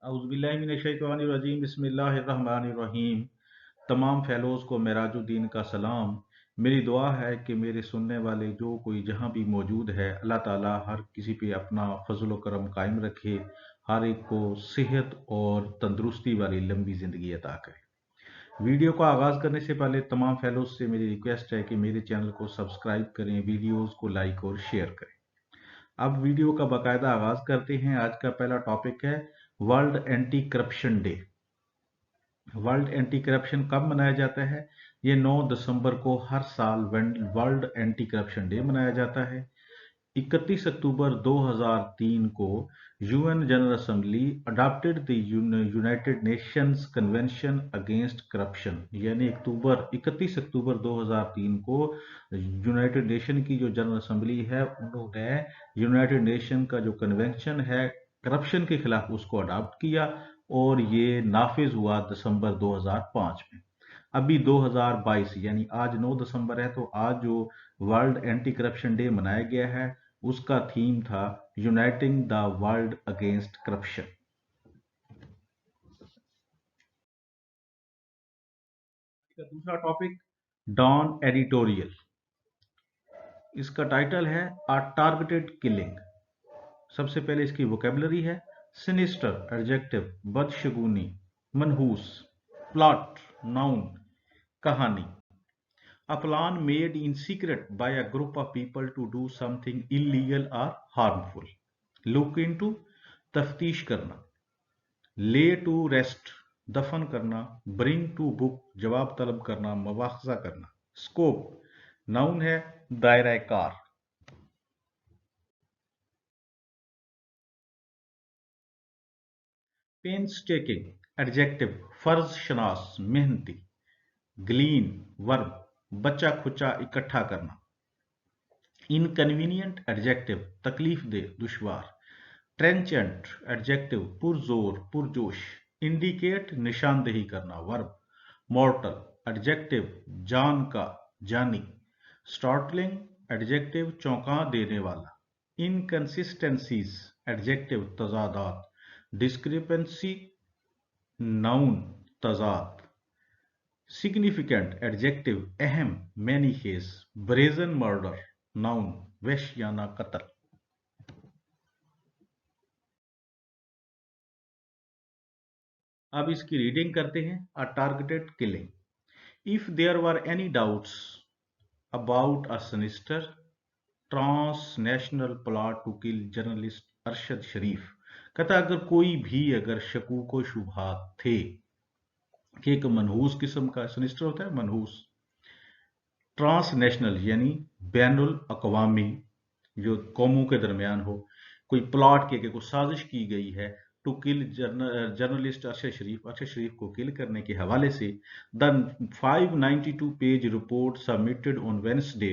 औज़ुबिल्लाहिमिनश्शैतानिर्रजीम बिस्मिल्लाहिर्रहमानिर्रहीम। तमाम फेलोज़ को मेराजुद्दीन का सलाम। मेरी दुआ है कि मेरे सुनने वाले जो कोई जहाँ भी मौजूद है, अल्लाह ताला हर किसी पे अपना फजल व करम कायम रखे, हर एक को सेहत और तंदुरुस्ती वाली लंबी ज़िंदगी अता करे। वीडियो का आगाज़ करने से पहले तमाम फेलोज़ से मेरी रिक्वेस्ट है कि मेरे चैनल को सब्सक्राइब करें, वीडियोज़ को लाइक और शेयर करें। अब वीडियो का बाकायदा आगाज करते हैं। आज का पहला टॉपिक है world anti corruption day. World anti corruption कब मनाया जाता है? ये 9 दिसंबर को हर साल वर्ल्ड एंटी करप्शन डे मनाया जाता है। 31 अक्टूबर 2003 को UN general assembly adopted the United Nations convention against corruption, यानी 31 अक्टूबर 2003 को यूनाइटेड नेशन की जो जनरल असेंबली है उन्होंने यूनाइटेड नेशन का जो कन्वेंशन है करप्शन के खिलाफ उसको अडॉप्ट किया और ये नाफिज हुआ दिसंबर 2005 में। अभी 2022 यानी आज 9 दिसंबर है, तो आज जो वर्ल्ड एंटी करप्शन डे मनाया गया है उसका थीम था uniting the world against corruption. दूसरा टॉपिक डॉन एडिटोरियल। इसका टाइटल है अ टारगेटेड किलिंग। सबसे पहले इसकी वोकेबलरी है सिनिस्टर एडजेक्टिव, बदशगुनी, मनहूस, प्लॉट नाउन, कहानी। A plan made in secret by a group of people to do something illegal or harmful. Look into, तफ्तीश करना। Lay to rest, दफन करना। Bring to book, जवाब तलब करना, मुवाखजा करना। Scope, नाउन है, दायरा कार। Painstaking, एडजेक्टिव, फर्ज शनास, मेहनती। Glean, वर्ब, बचा खुचा इकट्ठा करना। इनकन्वीनियंट, एडजेक्टिव, तकलीफ दे, दुश्वार। ट्रेंचेंट, एडजेक्टिव, पुरजोर, पुरजोश। इंडिकेट, निशानदेही करना, वर्ब। मॉर्टल, एडजेक्टिव, जान का, जानी। स्टार्टलिंग, एडजेक्टिव, चौंका देने वाला। इनकंसिस्टेंसीज, एडजेक्टिव, तजादात। डिस्क्रिपेंसी, नाउन, तजाद। सिग्निफिकेंट, एडजेक्टिव, अहम, many case. Brazen murder, noun, वहशियाना कत्ल। अब इसकी रीडिंग करते हैं। A targeted killing. If there were any doubts about a sinister transnational plot to kill journalist Arshad Sharif, कहता अगर शकूक व शुबहात थे कि एक मनहूस किस्म का सिनिस्टर होता है, मनहूस, ट्रांसनेशनल यानी बैनुल अकवामी, जो कौमों के दरमियान हो, कोई प्लॉट के कोई साजिश की गई है टू किल जर्नलिस्ट अरशद शरीफ को किल करने के हवाले से, the 592 page report submitted on Wednesday,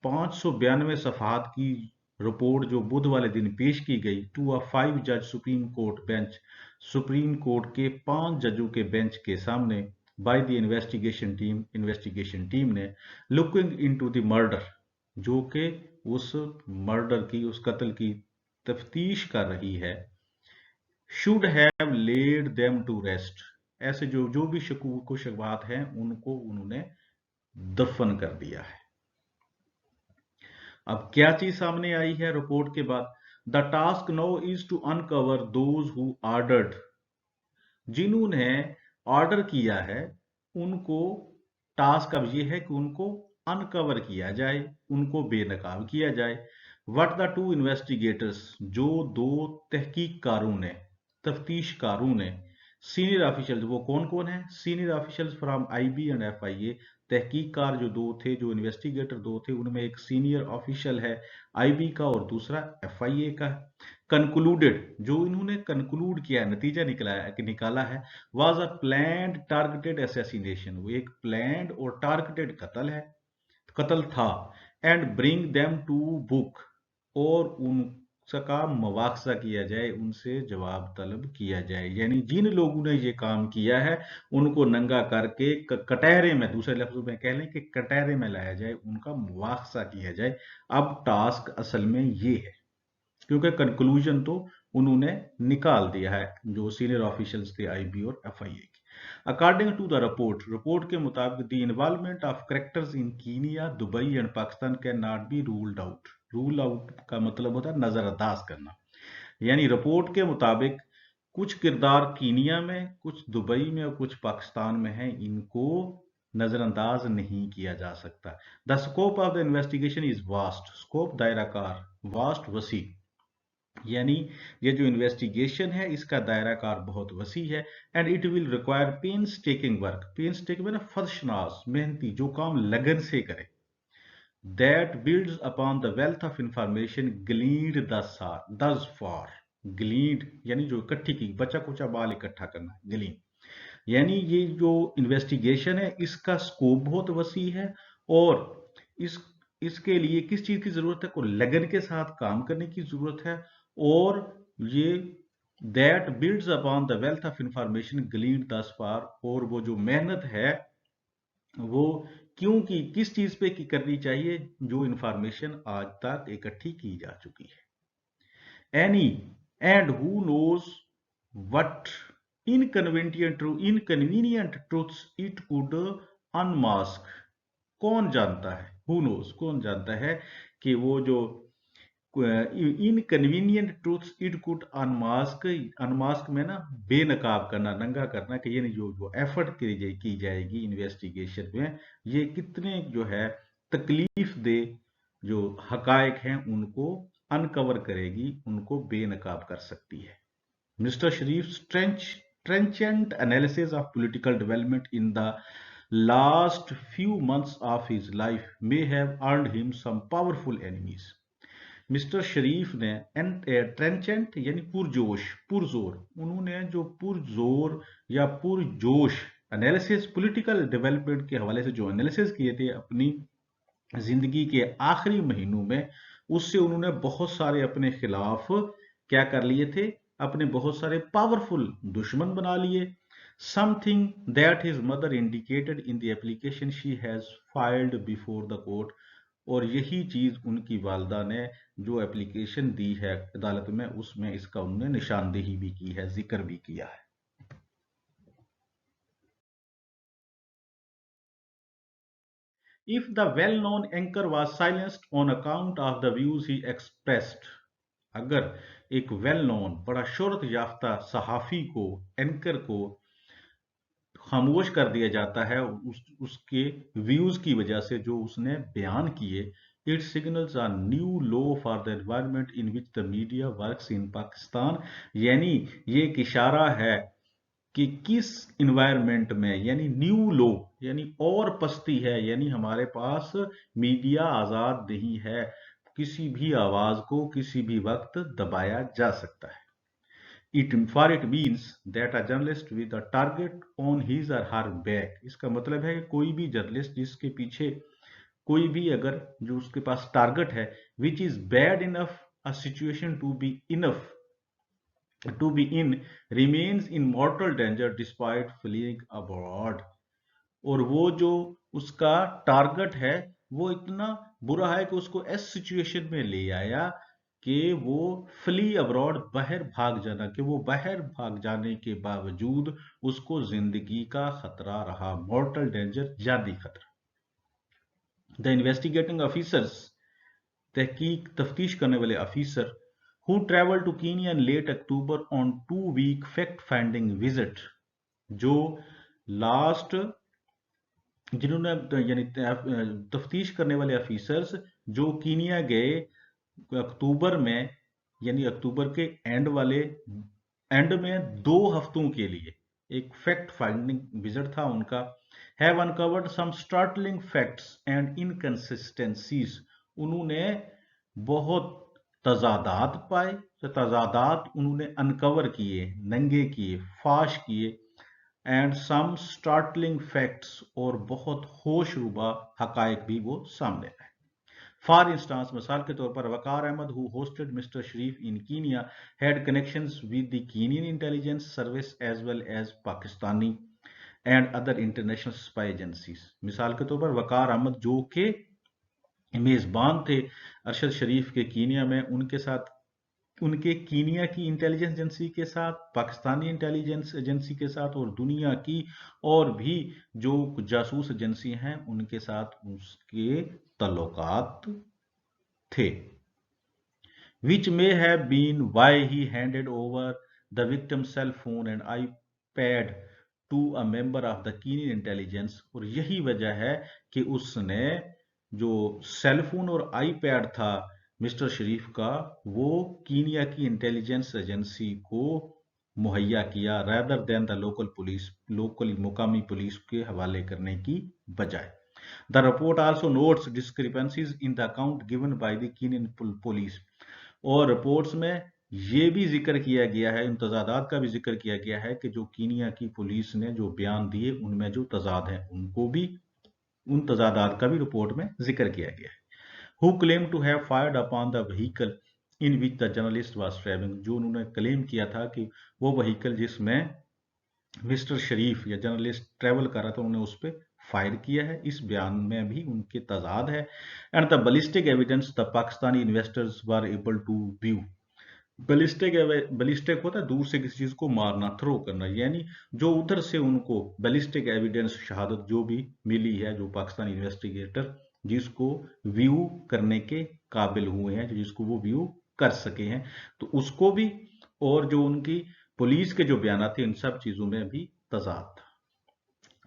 592 सफहात की रिपोर्ट जो बुध वाले दिन पेश की गई टू अ 5 जज supreme court bench, supreme court के 5 जजों के बेंच के सामने, बाय द इन्वेस्टिगेशन टीम ने, लुकिंग इनटू द मर्डर, जो कि उस मर्डर की, उस कत्ल की तफ्तीश कर रही है, should have led them to rest, ऐसे जो जो भी शकूक व शुबहात हैं उनको उन्होंने दफन कर दिया है। अब क्या चीज सामने आई है रिपोर्ट के बाद? The task now is to uncover those who ordered, जिन्होंने ऑर्डर किया है उनको टास्क अब ये है कि उनको अनकवर किया जाए, उनको बेनकाब किया जाए। व्हाट द टू इन्वेस्टिगेटर्स, जो दो तहकीककारों ने, तफ्तीशकारों ने, सीनियर ऑफिशियल्स, वो कौन कौन है? Senior officials from IB and FIA, तहकीककार जो दो थे, जो इन्वेस्टिगेटर दो थे, उनमें एक सीनियर ऑफिशियल है आईबी का और दूसरा एफआईए का। कंक्लूडेड, जो इन्होंने कंक्लूड किया, नतीजा निकाला है, was a planned targeted assassination, वो एक प्लान्ड और टारगेटेड कत्ल था। And bring them to book, और उनका मुवाखजा किया जाए, उनसे जवाब तलब किया जाए, यानी जिन लोगों ने ये काम किया है उनको नंगा करके कटहरे में, दूसरे लफ्जों में कह लें कि कटहरे में लाया जाए, उनका मुवाखजा किया जाए। अब टास्क असल में ये है, क्योंकि कंक्लूजन तो उन्होंने निकाल दिया है, जो सीनियर ऑफिशियल्स थे आईबी और एफआईए की। अकॉर्डिंग टू द रिपोर्ट के मुताबिक the involvement of characters in Kenya, Dubai and Pakistan can not be ruled out. Rule out का मतलब होता है नजरअंदाज करना। यानी रिपोर्ट के मुताबिक कुछ किरदार कीनिया में, कुछ दुबई में और कुछ पाकिस्तान में हैं, इनको नजरअंदाज नहीं किया जा सकता। The scope of the investigation is vast. Scope दायराकार, वास्ट वसी। यानी ये जो इन्वेस्टिगेशन है इसका दायराकार बहुत वसी है। And it will require painstaking work. Painstaking ना फर्शनास, मेहनती, जो काम लगन से करे। That builds upon the wealth of information gleaned thus far. ग्लीन्ड यानी जो इकट्ठी की, बचा कुचा बाल इकट्ठा करना, ग्लीन। यानी ये जो इन्वेस्टिगेशन है इसका स्कोप बहुत वसी है, और इस इसके लिए किस चीज की जरूरत है, को लगन के साथ काम करने की जरूरत है। और ये that builds upon the wealth of information gleaned thus far. और वो जो मेहनत है वो क्योंकि किस चीज पे की करनी चाहिए, जो इंफॉर्मेशन आज तक इकट्ठी की जा चुकी है। Any and who knows what inconvenient truths it could unmask. कौन जानता है, हु नोज, कौन जानता है कि वो जो inconvenient truths it could unmask. Unmask में ना बेनकाब करना, नंगा करना, कि ये नहीं, जो एफर्ट की जाएगी इन्वेस्टिगेशन में, ये कितने जो है तकलीफ दे जो हकायक हैं उनको अनकवर करेगी, उनको बेनकाब कर सकती है। Mister Sharif trenchant analysis of political development in the last few months of his life may have earned him some powerful enemies. Mister Sharif ने ट्रेंचेंट यानी पुरजोश, पुरजोर, उन्होंने जो पुरजोर या पुरजोश एनालिसिस पॉलिटिकल डेवलपमेंट के हवाले से जो एनालिसिस किए थे अपनी जिंदगी के आखिरी महीनों में, उससे उन्होंने बहुत सारे अपने खिलाफ क्या कर लिए थे, अपने बहुत सारे पावरफुल दुश्मन बना लिए। Something that his mother indicated in the application she has filed before the court. और यही चीज उनकी वालदा ने जो एप्लीकेशन दी है अदालत में, उसमें इसका उन्होंने निशानदेही भी की है, जिक्र भी किया है। If the well-known anchor was silenced on account of the views he expressed, अगर एक वेल नोन, बड़ा शोहरत याफ्ता सहाफी को, एंकर को खामोश कर दिया जाता है उसके व्यूज की वजह से जो उसने बयान किए, it signals a new law for the environment in which the media works in Pakistan. यानी ये एक इशारा है कि किस इन्वायरमेंट में, यानी न्यू लो, यानी और पस्ती है, यानी हमारे पास मीडिया आजाद नहीं है, किसी भी आवाज को किसी भी वक्त दबाया जा सकता है। it means that a journalist with a target on his or her back, इसका मतलब है कि कोई भी जर्नलिस्ट जिसके पीछे कोई भी अगर जो उसके पास टारगेट है, which is bad enough a situation to be enough to be in, remains in mortal danger despite fleeing abroad। और वो जो उसका टारगेट है वो इतना बुरा है कि उसको इस सिचुएशन में ले आया कि वो फ्ली अब्रॉड, बाहर भाग जाना, कि वो बाहर भाग जाने के बावजूद उसको जिंदगी का खतरा रहा, मॉर्टल डेंजर, जानी खतरा। द इन्वेस्टिगेटिंग ऑफिसर्स, तहकीक तफ्तीश करने वाले officer, who traveled to Kenya in late October on 2-week fact-finding visit, जो लास्ट जिन्होंने यानी तफ्तीश करने वाले अफीसर्स जो कीनिया गए अक्टूबर में, यानी अक्टूबर के एंड में 2 हफ्तों के लिए, एक फैक्ट फाइंडिंग विजिट था उनका। Have uncovered some startling facts and inconsistencies, उन्होंने बहुत तजादात पाए, तजादात उन्होंने अनकवर किए, नंगे किए, फाश किए। एंड सम स्टार्टलिंग फैक्ट्स, और बहुत होशरुबा हकायक भी वो सामने आए। फॉर इंस्टांस, मिसाल के तौर पर Waqar Ahmed who hosted mister Sharif in Kenya had connections with the Kenyan intelligence service as well as Pakistani and other international spy agencies. मिसाल के तौर पर वकार अहमद जो के मेजबान थे अरशद शरीफ के कीनिया में, उनके साथ उनके कीनिया की इंटेलिजेंस एजेंसी के साथ, पाकिस्तानी इंटेलिजेंस एजेंसी के साथ और दुनिया की और भी जो जासूस एजेंसी हैं उनके साथ उसके ताल्लुकात थे, which may have been why he handed over the victim's cell phone and iPad to a member of the Kenyan intelligence। और यही वजह है कि उसने जो सेल फोन और आईपैड था मिस्टर शरीफ का, वो कीनिया की इंटेलिजेंस एजेंसी को मुहैया किया, rather than the लोकल मुकामी पुलिस के हवाले करने की बजाय। The report also notes discrepancies in the account given by the Kenyan police। और रिपोर्ट्स में ये भी जिक्र किया गया है, इन तजादात का भी जिक्र किया गया है कि जो कीनिया की पुलिस ने जो बयान दिए उनमें जो तजाद हैं उनको भी, उन तजादात का भी रिपोर्ट में जिक्र किया गया है। Who claimed to have fired upon the vehicle in which the journalist was traveling। जो उन्होंने क्लेम किया था कि वो व्हीकल जिसमें मिस्टर शरीफ या जर्नलिस्ट ट्रेवल कर रहा था उन्होंने उस पर फायर किया है, इस बयान में भी उनके तजाद है। And the ballistic evidence the Pakistani investors were able to view. Ballistic होता है दूर से किसी चीज को मारना, थ्रो करना, यानी जो उधर से उनको बैलिस्टिक एविडेंस शहादत जो भी मिली है, जो पाकिस्तानी इन्वेस्टिगेटर जिसको व्यू करने के काबिल हुए हैं, जिसको वो व्यू कर सके हैं, तो उसको भी, और जो उनकी पुलिस के जो बयान थे इन सब चीजों में भी तजाद था।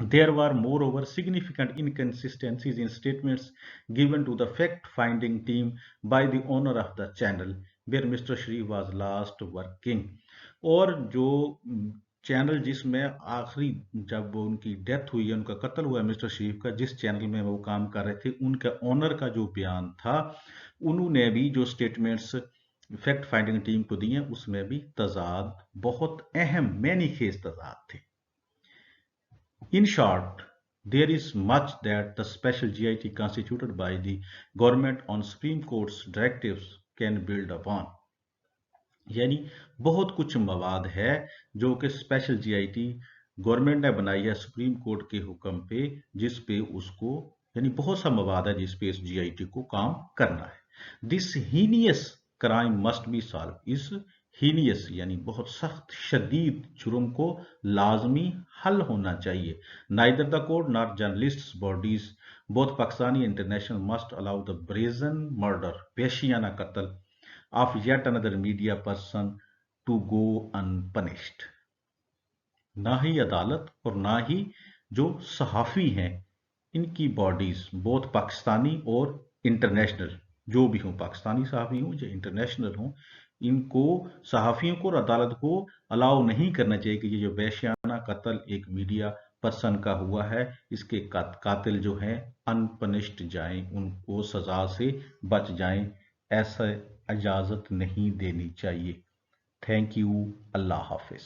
There were moreover significant inconsistencies in statements given to the fact-finding team by the owner of the channel where Mr. Sharif was last working। और जो चैनल जिसमें आखिरी जब उनकी डेथ हुई है, उनका कत्ल हुआ है मिस्टर शरीफ का, जिस चैनल में वो काम कर रहे थे, उनके ओनर का जो बयान था, उन्होंने भी जो स्टेटमेंट्स फैक्ट फाइंडिंग टीम को दिए उसमें भी तजाद, बहुत अहम मैनी खेज तजाद थे। In short, there is much that the special GIT constituted by the government on Supreme Court's directives can build upon। यानी बहुत कुछ मवाद है जो कि स्पेशल जीआईटी गवर्नमेंट ने बनाई है सुप्रीम कोर्ट के हुक्म पे, जिस पे उसको, यानी बहुत सा मवाद है जिस पे इस जीआईटी को काम करना है। This heinous crime must be solve. इस हीनियस यानी बहुत सख्त शदीद जुर्म को लाजमी हल होना चाहिए। Neither the court not journalist bodies both Pakistani international must allow the brazen murder, पेशियाना कत्ल of yet another media person to go unpunished। ना ही अदालत और ना ही जो सहाफ़ी हैं इनकी बॉडीज, बोथ पाकिस्तानी और इंटरनेशनल, जो भी हों, पाकिस्तानी सहाफ़ी हों या इंटरनेशनल हों, इनको, सहाफ़ियों को और अदालत को अलाउ नहीं करना चाहिए कि ये जो वहशियाना कत्ल एक मीडिया पर्सन का हुआ है, इसके कातिल जो हैं अनपनिश्ड जाएं, उनको सजा से बच जाएं, ऐसा इजाज़त नहीं देनी चाहिए। Thank you. Allah Hafiz.